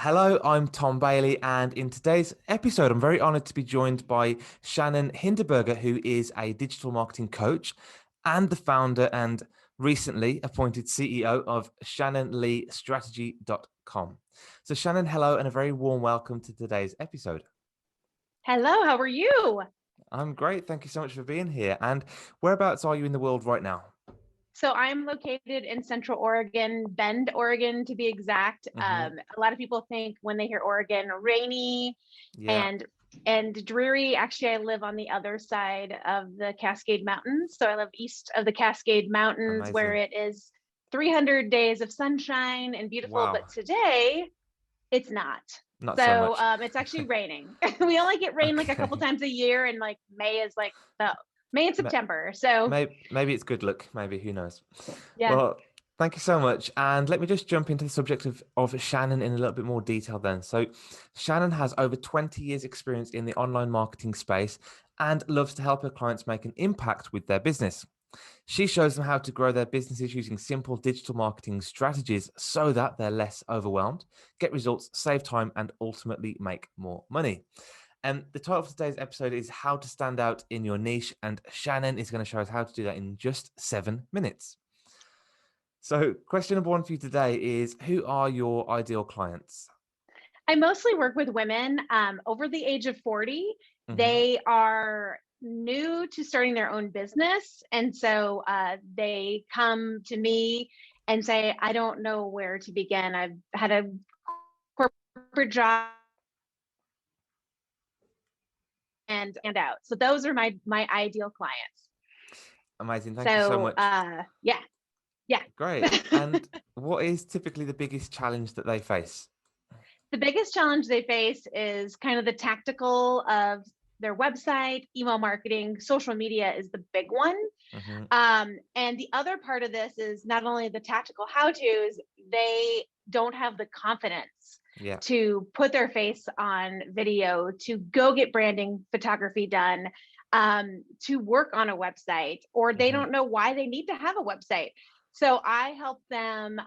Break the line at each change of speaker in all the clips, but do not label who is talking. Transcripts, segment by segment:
Hello, I'm Tom Bailey, and in today's episode, I'm very honored to be joined by Shannon Hinderberger, who is a digital marketing coach and the founder and recently appointed CEO of ShannonLeeStrategy.com. So, Shannon, hello, and a very warm welcome to today's episode.
Hello, how are you?
I'm great. Thank you so much for being here. And whereabouts are you in the world right now?
So I'm located in Central Oregon, Bend, Oregon, to be exact.
Hmm.
A lot of people think when they hear Oregon, rainy
Yeah,
and dreary. Actually, I live on the other side of the Cascade Mountains. So I live east of the Cascade Mountains, where
amazing.
it is 300 days of sunshine and beautiful.
Wow,
But today, it's not.
not so
So
much.
it's actually raining. We only get rain like a couple
Okay.
times a year, and like May is like the May and September. So
Maybe it's good luck. Maybe, who knows?
yeah.
Well, thank you so much. And let me just jump into the subject of Shannon in a little bit more detail then. So, Shannon has over 20 years' experience in the online marketing space and loves to help her clients make an impact with their business. She shows them how to grow their businesses using simple digital marketing strategies so that they're less overwhelmed, get results, save time, and ultimately make more money. And the title of today's episode is How to Stand Out in Your Niche. And Shannon is going to show us how to do that in just 7 minutes. So, question number one for you today is, who are your ideal clients?
I mostly work with women over the age of 40.
Hmm.
They are new to starting their own business. And so they come to me and say, I don't know where to begin. I've had a corporate job and out. So those are my ideal clients.
Amazing. Thank you so
So
much.
yeah, yeah.
Great. And what is typically the biggest challenge that they face?
The biggest challenge they face is kind of the tactical of their website, email marketing, social media is the big one.
Hmm.
And the other part of this is not only the tactical how to's, they don't have the confidence
Yeah.
to put their face on video, to go get branding photography done, to work on a website, or they
Hmm.
don't know why they need to have a website. So I help them.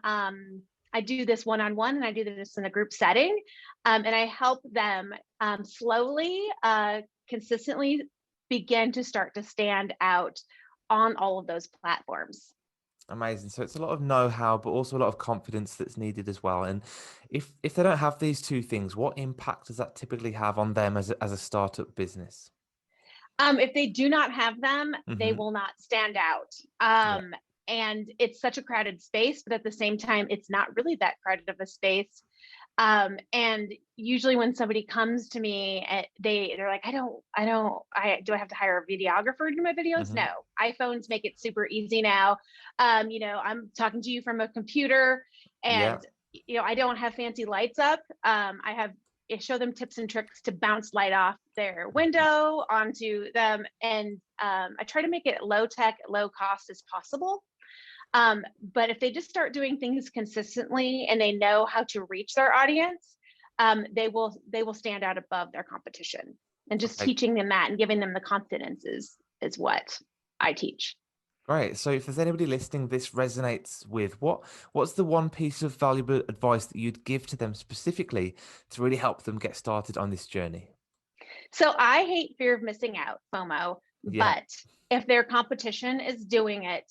I do this one on one and I do this in a group setting. And I help them slowly, consistently begin to start to stand out on all of those platforms.
Amazing. So it's a lot of know-how, but also a lot of confidence that's needed as well. And if they don't have these two things, what impact does that typically have on them as a startup business?
If they do not have them, they
Hmm.
will not stand out.
Yeah.
And it's such a crowded space, but at the same time, it's not really that crowded of a space. And usually when somebody comes to me, they're like, do I have to hire a videographer to do my videos?
Hmm.
No, iPhones make it super easy now. I'm talking to you from a computer,
Yeah.
and I don't have fancy lights up. I show them tips and tricks to bounce light off their
Mhm.
window onto them, and I try to make it low tech, low cost as possible. But if they just start doing things consistently and they know how to reach their audience, they will stand out above their competition. And just
Okay.
teaching them that and giving them the confidence is what I teach.
Great. So if there's anybody listening this resonates with, what's the one piece of valuable advice that you'd give to them specifically to really help them get started on this journey?
So I hate fear of missing out, FOMO,
Yeah.
but if their competition is doing it,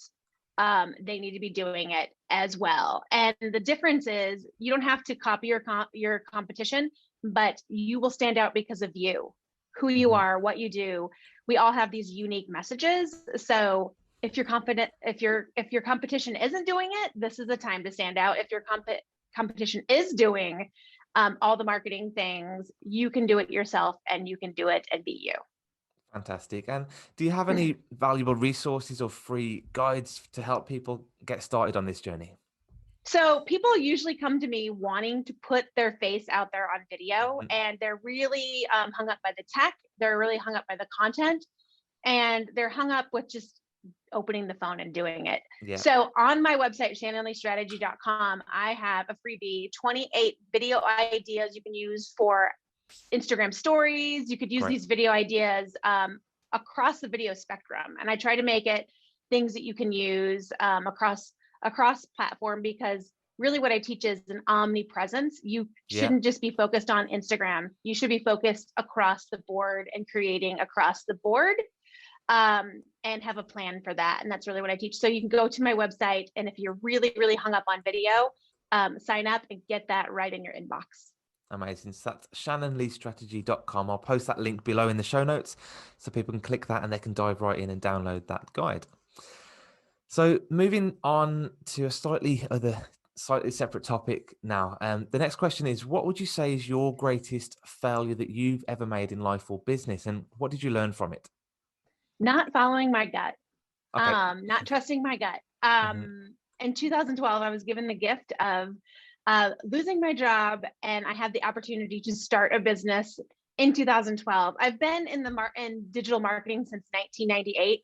they need to be doing it as well. And the difference is you don't have to copy your competition, but you will stand out because of you, who you
Hmm.
are, what you do. We all have these unique messages. So if you're confident, if your competition isn't doing it, this is the time to stand out. If your competition is doing all the marketing things, you can do it yourself and you can do it and be you.
Fantastic. And do you have any valuable resources or free guides to help people get started on this journey?
So people usually come to me wanting to put their face out there on video,
Mhm.
and they're really hung up by the tech. They're really hung up by the content, and they're hung up with just opening the phone and doing it.
Yeah.
So on my website, shannonleestrategy.com, I have a freebie 28 video ideas you can use for Instagram stories. You could use
Great.
these video ideas across the video spectrum, and I try to make it things that you can use across platform, because really what I teach is an omnipresence. You
Yeah.
shouldn't just be focused on Instagram. You should be focused across the board and creating across the board, and have a plan for that. And that's really what I teach. So you can go to my website, and if you're really, really hung up on video, sign up and get that right in your inbox.
Amazing. So that's shannonleestrategy.com. I'll post that link below in the show notes so people can click that and they can dive right in and download that guide. So moving on to a slightly separate topic now. The next question is, what would you say is your greatest failure that you've ever made in life or business? And what did you learn from it?
Not following my gut,
Okay.
not trusting my gut. In 2012, I was given the gift of losing my job, and I had the opportunity to start a business in 2012. I've been in digital marketing since 1998,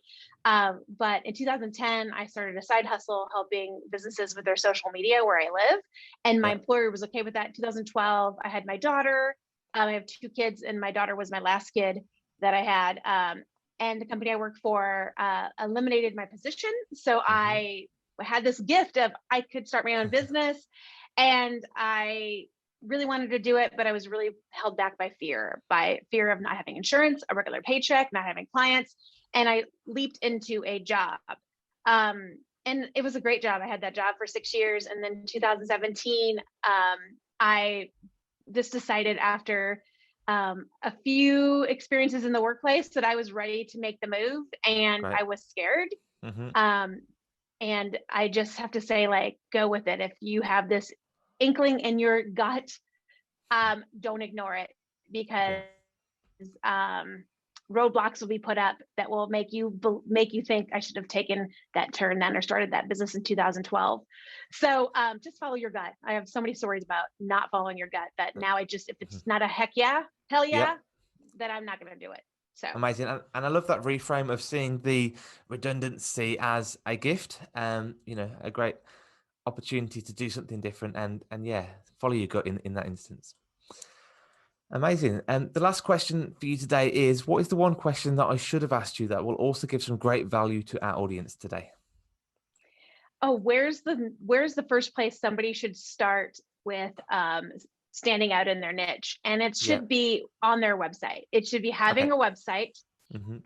but in 2010, I started a side hustle helping businesses with their social media where I live, and my
Yeah.
employer was okay with that. In 2012, I had my daughter. I have 2 kids, and my daughter was my last kid that I had. And the company I work for eliminated my position, so I had this gift of I could start my own business, and I really wanted to do it, but I was really held back by fear of not having insurance, a regular paycheck, not having clients. And I leaped into a job. And it was a great job. I had that job for 6 years. And then 2017, I just decided after a few experiences in the workplace that I was ready to make the move, and
Right.
I was scared. And I just have to say, like, go with it. If you have this inkling in your gut, don't ignore it, because roadblocks will be put up that will make you think I should have taken that turn then or started that business in 2012. So just follow your gut. I have so many stories about not following your gut that now if it's not a hell
Yeah.
yeah, then I'm not going to do it. So
Amazing. And I love that reframe of seeing the redundancy as a gift, a great opportunity to do something different and yeah, follow your gut in that instance. Amazing. And the last question for you today is, what is the one question that I should have asked you that will also give some great value to our audience today?
Oh, where's the first place somebody should start with standing out in their niche? And it
Yeah.
should be on their website. It should be having a website.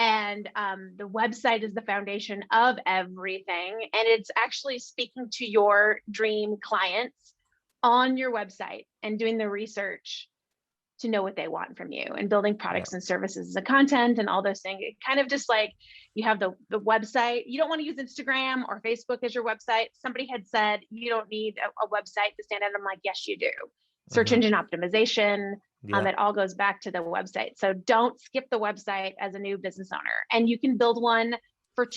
And the website is the foundation of everything. And it's actually speaking to your dream clients on your website and doing the research to know what they want from you, and building products and services as a content and all those things. It kind of just like you have the website. You don't want to use Instagram or Facebook as your website. Somebody had said you don't need a website to stand out. I'm like, yes, you do. Search engine optimization. It all goes back to the website. So don't skip the website as a new business owner. And you can build one for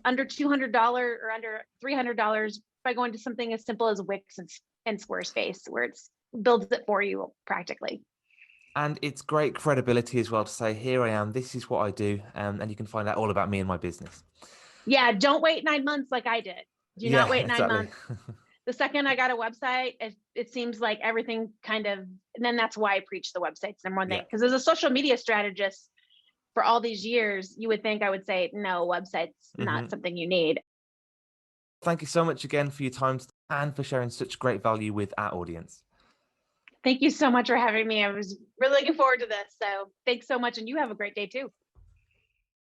under $200 or under $300 by going to something as simple as Wix and Squarespace, where it builds it for you practically.
And it's great credibility as well to say, here I am, this is what I do. And you can find out all about me and my business.
Yeah, don't wait 9 months like I did. Do not wait 9 months. The second I got a website, it seems like everything kind of, and then that's why I preach the websites, number one thing. Because as a social media strategist for all these years, you would think I would say, no, website's not something you need.
Thank you so much again for your time and for sharing such great value with our audience.
Thank you so much for having me. I was really looking forward to this. So thanks so much. And you have a great day too.